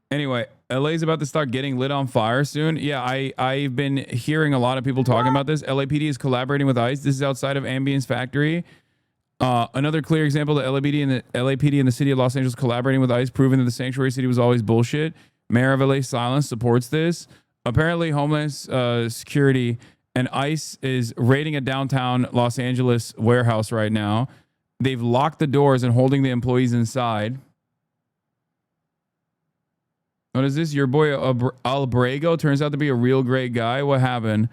Anyway, LA's about to start getting lit on fire soon. Yeah, I've been hearing a lot of people talking about this. LAPD is collaborating with ICE. This is outside of Ambience Factory. Another clear example: the LAPD and the city of Los Angeles collaborating with ICE, proving that the sanctuary city was always bullshit. Mayor of LA Silence supports this. Apparently, Homeland Security and ICE is raiding a downtown Los Angeles warehouse right now. They've locked the doors and holding the employees inside. What is this? Your boy Albrego turns out to be a real great guy. What happened?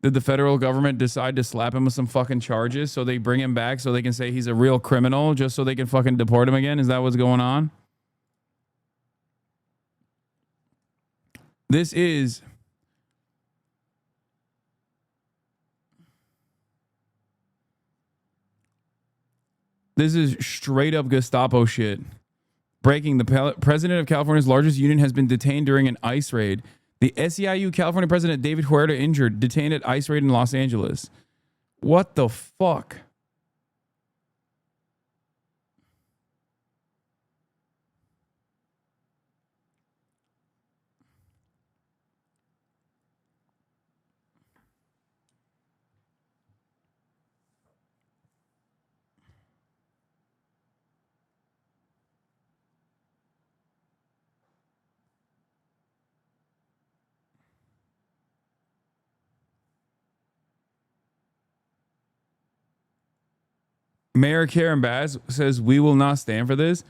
Did the federal government decide to slap him with some fucking charges so they bring him back so they can say he's a real criminal just so they can fucking deport him again? Is that what's going on? This is straight up Gestapo shit. Breaking: the president of California's largest union has been detained during an ICE raid. The SEIU California president David Huerta injured, detained at ICE raid in Los Angeles. What the fuck? Mayor Karen Bass says, "We will not stand for this."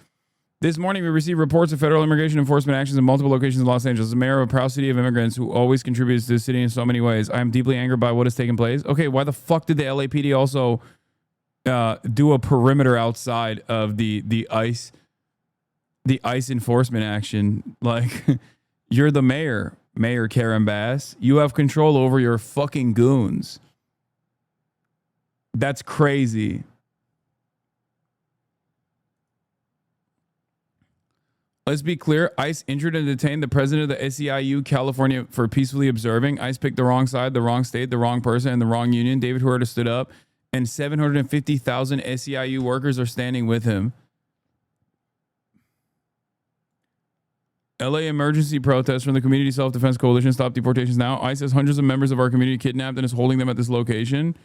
This morning, we received reports of federal immigration enforcement actions in multiple locations in Los Angeles. The mayor of a proud city of immigrants who always contributes to the city in so many ways. I am deeply angered by what has taken place. Okay, why the fuck did the LAPD also do a perimeter outside of the ICE enforcement action? Like, you're the mayor, Mayor Karen Bass. You have control over your fucking goons. That's crazy. Let's be clear. ICE injured and detained the president of the SEIU California for peacefully observing. ICE picked the wrong side, the wrong state, the wrong person, and the wrong union. David Huerta stood up, and 750,000 SEIU workers are standing with him. LA emergency protests from the Community Self-Defense Coalition stop deportations now. ICE has hundreds of members of our community kidnapped and is holding them at this location.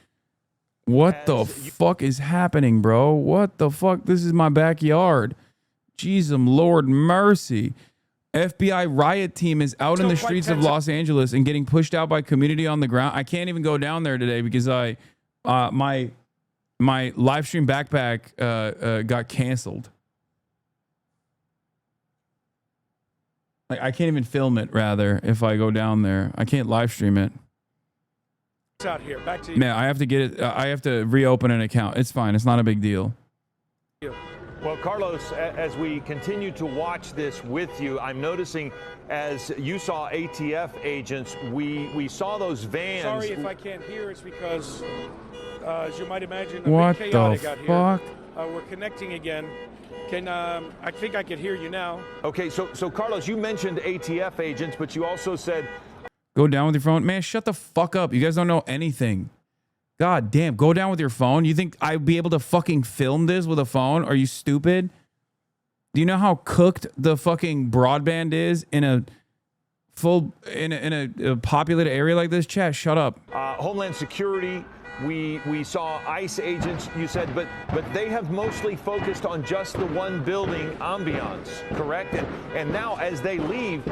What the fuck is happening, bro? What the fuck? This is my backyard. Jesus, Lord mercy. FBI riot team is out in the streets of Los Angeles and getting pushed out by community on the ground. I can't even go down there today because my live stream backpack got canceled. Like, I can't even film it, rather, if I go down there. I can't live stream it. Out here. Back to you. Man, I have to get it. I have to reopen an account. It's fine. It's not a big deal. Well, Carlos, as we continue to watch this with you, I'm noticing as you saw ATF agents, we saw those vans. Sorry if I can't hear. It's because, as you might imagine, what bit chaotic the out fuck? Here. We're connecting again. I think I can hear you now. Okay, so Carlos, you mentioned ATF agents, but you also said, go down with your phone. Man, shut the fuck up. You guys don't know anything. God damn, go down with your phone. You think I'd be able to fucking film this with a phone? Are you stupid? Do you know how cooked the fucking broadband is in a populated area like this? Chat, shut up. Homeland Security, we saw ICE agents, you said, but they have mostly focused on just the one building ambiance, correct? And now as they leave,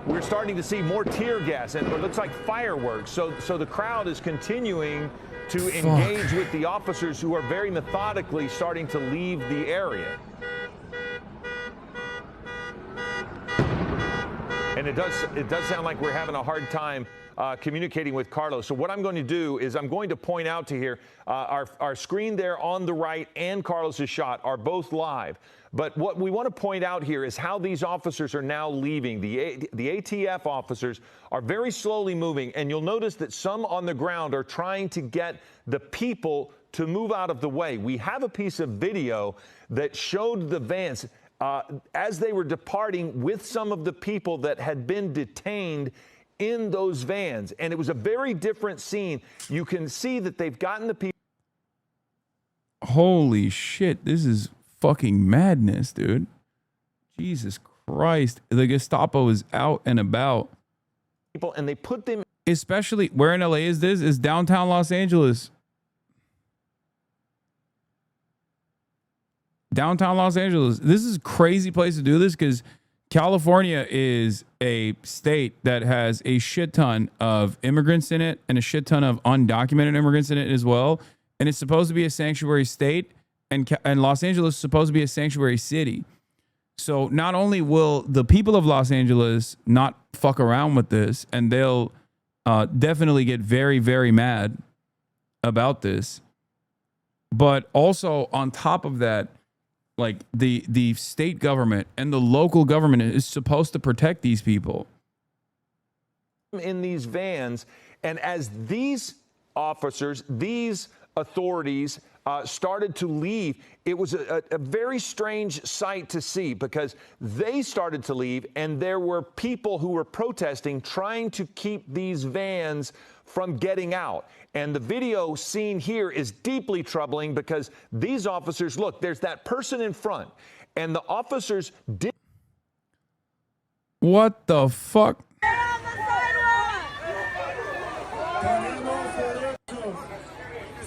we're starting to see more tear gas and it looks like fireworks. So the crowd is continuing to engage with the officers who are very methodically starting to leave the area. And it does sound like we're having a hard time communicating with Carlos. So what I'm going to do is I'm going to point out to here, our screen there on the right and Carlos's shot are both live. But what we want to point out here is how these officers are now leaving. The ATF officers are very slowly moving, and you'll notice that some on the ground are trying to get the people to move out of the way. We have a piece of video that showed the vans as they were departing with some of the people that had been detained in those vans. And it was a very different scene. You can see that they've gotten the people. Holy shit, this is fucking madness, dude. Jesus Christ. The Gestapo is out and about. People, and they put them. Especially, where in LA is this? Is downtown Los Angeles. Downtown Los Angeles. This is a crazy place to do this because California is a state that has a shit ton of immigrants in it and a shit ton of undocumented immigrants in it as well. And it's supposed to be a sanctuary state, and Los Angeles is supposed to be a sanctuary city. So not only will the people of Los Angeles not fuck around with this, and they'll definitely get very, very mad about this, but also on top of that, like the state government and the local government is supposed to protect these people. In these vans, and as these officers, these authorities started to leave, it was a very strange sight to see, because they started to leave and there were people who were protesting, trying to keep these vans from getting out. And the video seen here is deeply troubling, because these officers, look, there's that person in front, and the officers did. What the fuck?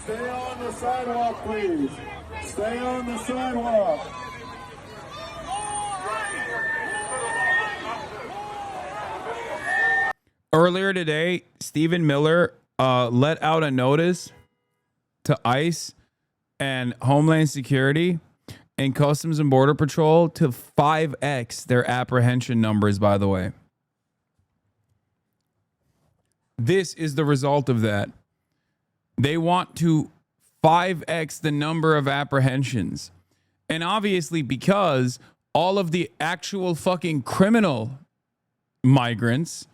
Stay on the sidewalk, please. Stay on the sidewalk. Earlier today, Stephen Miller let out a notice to ICE and Homeland Security and Customs and Border Patrol to 5x their apprehension numbers, by the way. This is the result of that. They want to 5x the number of apprehensions. And obviously, because all of the actual fucking criminal migrants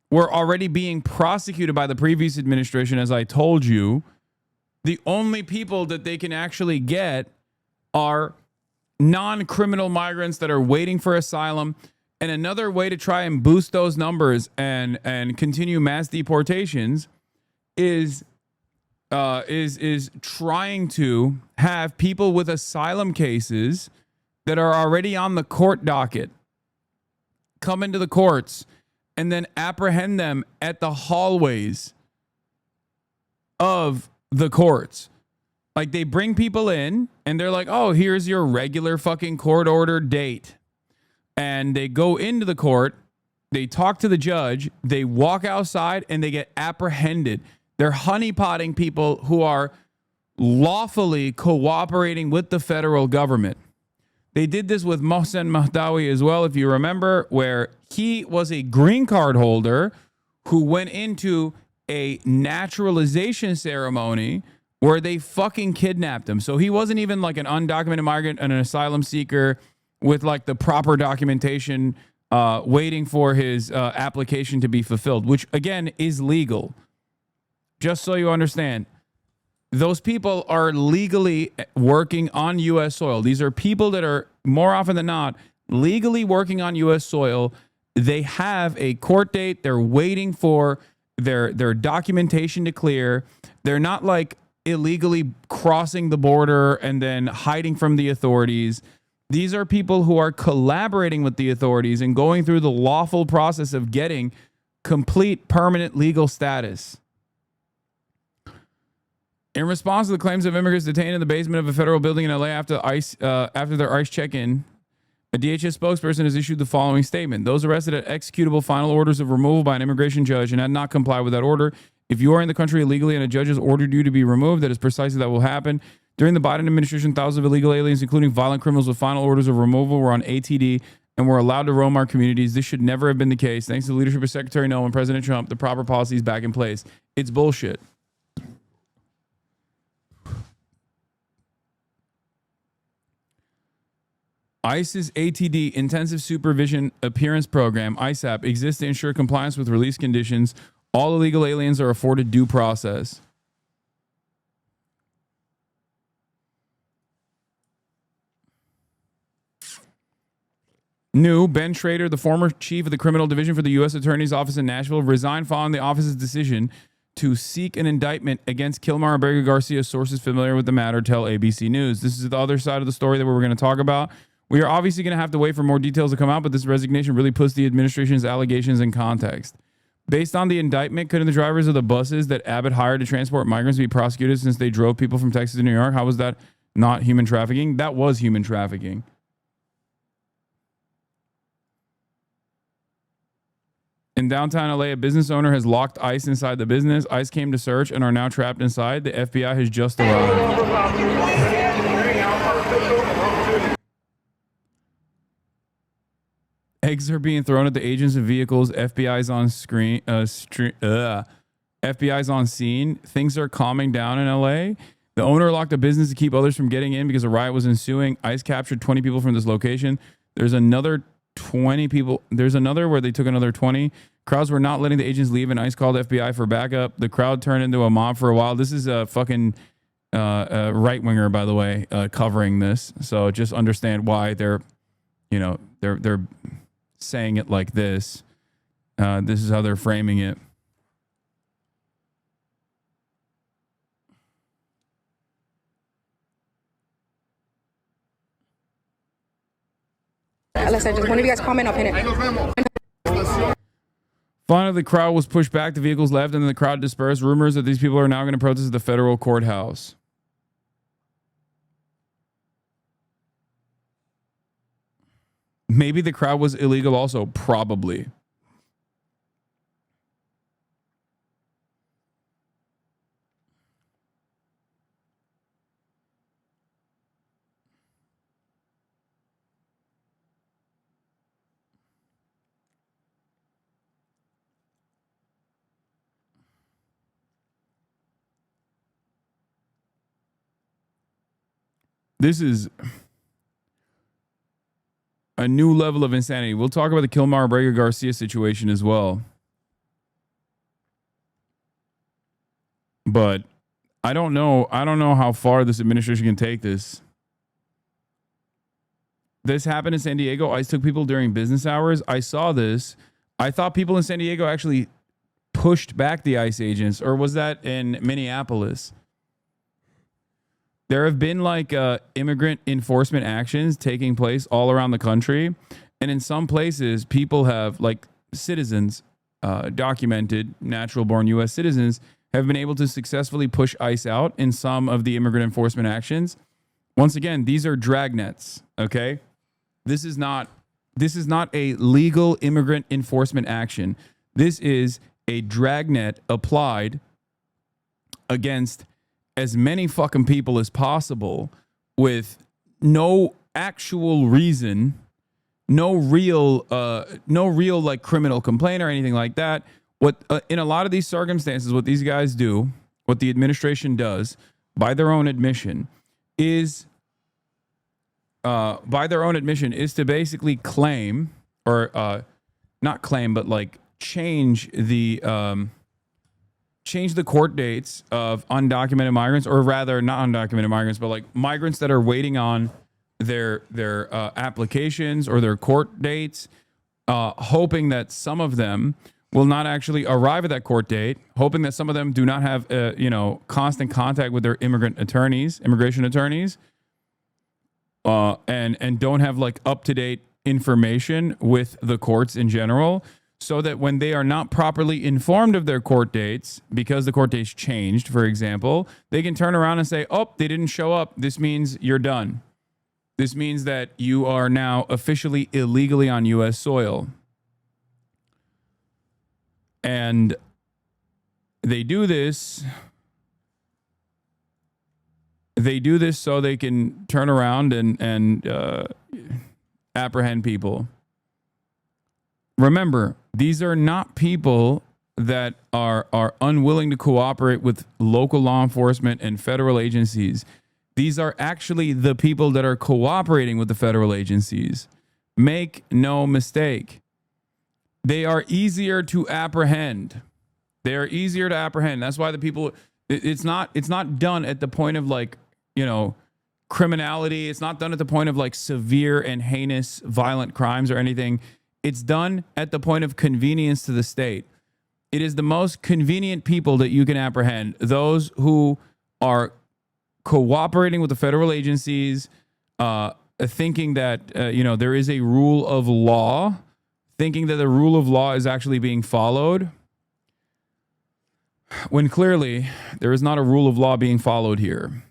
were already being prosecuted by the previous administration, as I told you, the only people that they can actually get are non-criminal migrants that are waiting for asylum. And another way to try and boost those numbers and continue mass deportations is trying to have people with asylum cases that are already on the court docket come into the courts and then apprehend them at the hallways of the courts. Like, they bring people in and they're like, oh, here's your regular fucking court order date. And they go into the court, they talk to the judge, they walk outside, and they get apprehended. They're honeypotting people who are lawfully cooperating with the federal government. They did this with Mohsen Mahdawi as well, if you remember, where he was a green card holder who went into a naturalization ceremony where they fucking kidnapped him. So he wasn't even like an undocumented migrant and an asylum seeker with like the proper documentation waiting for his application to be fulfilled, which again is legal. Just so you understand, those people are legally working on U.S. soil. These are people that are, more often than not, legally working on U.S. soil. They have a court date. They're waiting for their documentation to clear. They're not like illegally crossing the border and then hiding from the authorities. These are people who are collaborating with the authorities and going through the lawful process of getting complete permanent legal status. In response to the claims of immigrants detained in the basement of a federal building in LA after their ICE check-in, a DHS spokesperson has issued the following statement. Those arrested had executable final orders of removal by an immigration judge and had not complied with that order. If you are in the country illegally and a judge has ordered you to be removed, that is precisely that will happen. During the Biden administration, thousands of illegal aliens, including violent criminals with final orders of removal, were on ATD and were allowed to roam our communities. This should never have been the case. Thanks to the leadership of Secretary Noel and President Trump, the proper policy is back in place. It's bullshit. ICE's ATD, Intensive Supervision Appearance Program, ISAP, exists to ensure compliance with release conditions. All illegal aliens are afforded due process. New, Ben Schrader, the former chief of the criminal division for the U.S. Attorney's Office in Nashville, resigned following the office's decision to seek an indictment against Kilmar and Berger Garcia. Sources familiar with the matter tell ABC News. This is the other side of the story that we're going to talk about, We are obviously going to have to wait for more details to come out, but this resignation really puts the administration's allegations in context. Based on the indictment, couldn't the drivers of the buses that Abbott hired to transport migrants be prosecuted since they drove people from Texas to New York? How was that not human trafficking? That was human trafficking. In downtown LA, a business owner has locked ICE inside the business. ICE came to search and are now trapped inside. The FBI has just arrived. Eggs are being thrown at the agents and vehicles. FBI's on screen. FBI's on scene. Things are calming down in LA. The owner locked a business to keep others from getting in because a riot was ensuing. ICE captured 20 people from this location. There's another 20 people. There's another where they took another 20. Crowds were not letting the agents leave, and ICE called FBI for backup. The crowd turned into a mob for a while. This is a fucking right winger, by the way, covering this. So just understand why they're saying it like this. This is how they're framing it. Listen, just one of you guys comment, I'll pin it. Finally, the crowd was pushed back. The vehicles left, and then the crowd dispersed. Rumors that these people are now going to protest at the federal courthouse. Maybe the crowd was illegal also. Probably. This is a new level of insanity. We'll talk about the Kilmar Brega Garcia situation as well. But I don't know how far this administration can take this. This happened in San Diego. ICE took people during business hours. I saw this. I thought people in San Diego actually pushed back the ICE agents, or was that in Minneapolis? There have been like immigrant enforcement actions taking place all around the country. And in some places, people have, like citizens, documented natural born U.S. citizens, have been able to successfully push ICE out in some of the immigrant enforcement actions. Once again, these are dragnets, okay? This is not a legal immigrant enforcement action. This is a dragnet applied against as many fucking people as possible with no actual reason, no real like criminal complaint or anything like that. What in a lot of these circumstances, what these guys do, what the administration does, by their own admission, is to basically claim, or not claim, but like change the court dates of undocumented migrants, or rather not undocumented migrants, but like migrants that are waiting on their applications or their court dates, hoping that some of them will not actually arrive at that court date, hoping that some of them do not have constant contact with their immigration attorneys, and don't have like up-to-date information with the courts in general, so that when they are not properly informed of their court dates, because the court dates changed, for example, they can turn around and say, oh, they didn't show up. This means you're done. This means that you are now officially illegally on U.S. soil. And they do this so they can turn around and apprehend people. Remember, these are not people that are unwilling to cooperate with local law enforcement and federal agencies. These are actually the people that are cooperating with the federal agencies. Make no mistake. They are easier to apprehend. That's why the people, it's not done at the point of like, criminality. It's not done at the point of like severe and heinous violent crimes or anything. It's done at the point of convenience to the state. It is the most convenient people that you can apprehend. Those who are cooperating with the federal agencies, thinking that, there is a rule of law, thinking that the rule of law is actually being followed, when clearly there is not a rule of law being followed here.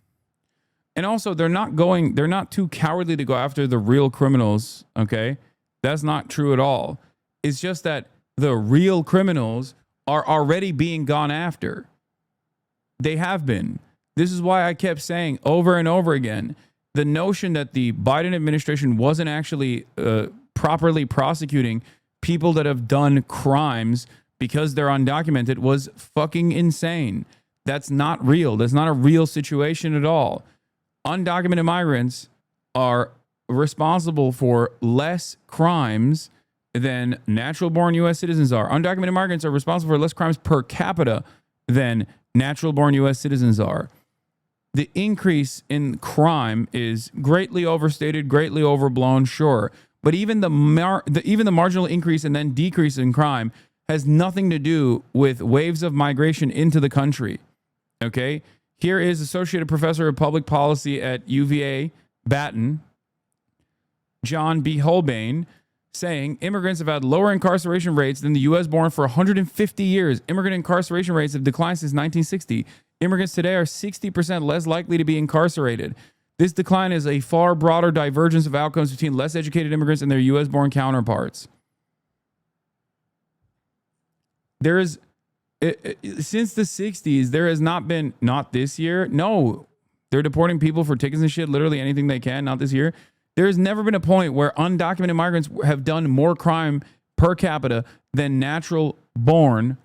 And also, they're not too cowardly to go after the real criminals, okay? That's not true at all. It's just that the real criminals are already being gone after. They have been. This is why I kept saying over and over again, the notion that the Biden administration wasn't actually properly prosecuting people that have done crimes because they're undocumented was fucking insane. That's not real. That's not a real situation at all. Undocumented migrants are responsible for less crimes than natural-born U.S. citizens are. Undocumented migrants are responsible for less crimes per capita than natural-born U.S. citizens are. The increase in crime is greatly overstated, greatly overblown, sure. But even the marginal increase and then decrease in crime has nothing to do with waves of migration into the country. Okay? Here is Associate Professor of Public Policy at UVA, Baton, John B. Holbein, saying immigrants have had lower incarceration rates than the U.S. born for 150 years. Immigrant incarceration rates have declined since 1960. Immigrants today are 60% less likely to be incarcerated. This decline is a far broader divergence of outcomes between less educated immigrants and their U.S. born counterparts. There is, since the 60s, there has not been, not this year. No, they're deporting people for tickets and shit, literally anything they can, not this year. There's never been a point where undocumented migrants have done more crime per capita than natural-born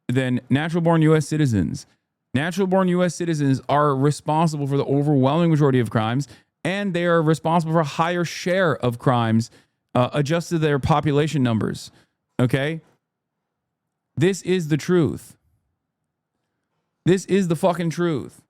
U.S. citizens. Natural-born U.S. citizens are responsible for the overwhelming majority of crimes, and they are responsible for a higher share of crimes adjusted to their population numbers. Okay? This is the truth. This is the fucking truth.